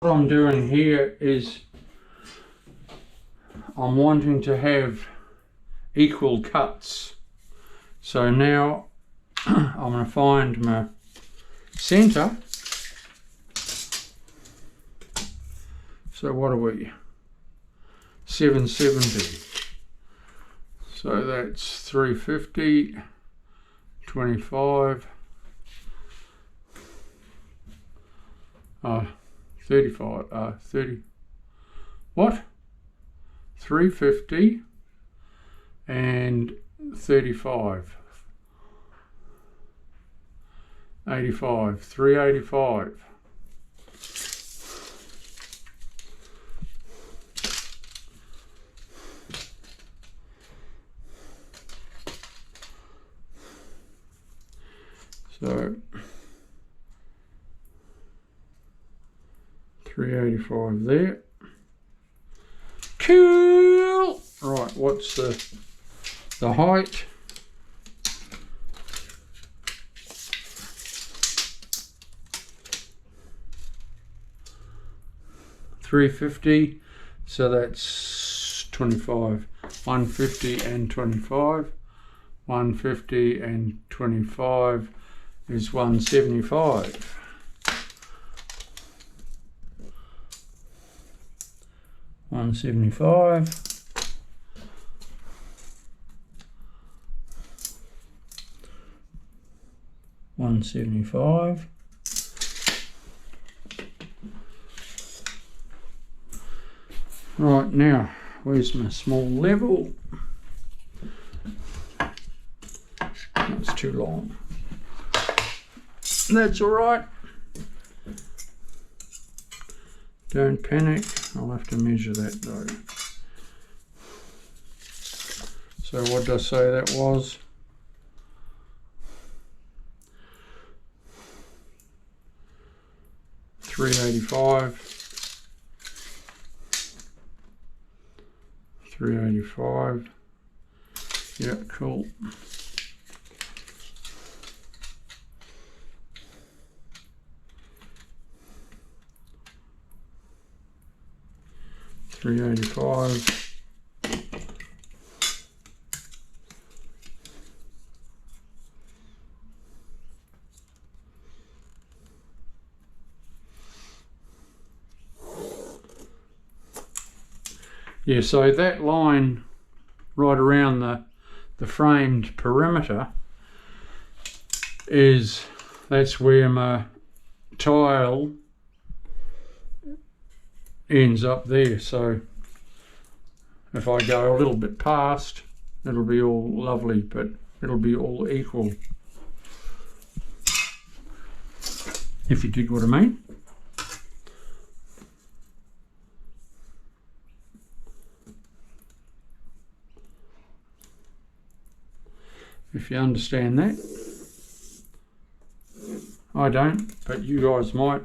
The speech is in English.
What I'm doing here is I'm wanting to have equal cuts. So now I'm going to find my centre. So what are we? 770. So that's 350, 25, 35, 30, what? 350 and 35, 85, 385. So 385 there. Cool. Right, what's the height? $350. So that's 25. 150 and 25. 150 and 25 is 175. $175. $175. Right, now where's my small level? That's too long. That's all right. Don't panic. I'll have to measure that though. So what did I say that was? $385. $385. Yeah, cool. $385. Yeah, so that line right around the framed perimeter that's where my tile ends up there. So if I go a little bit past, it'll be all lovely, but it'll be all equal, if you dig what I mean. If you understand that. I don't, but you guys might.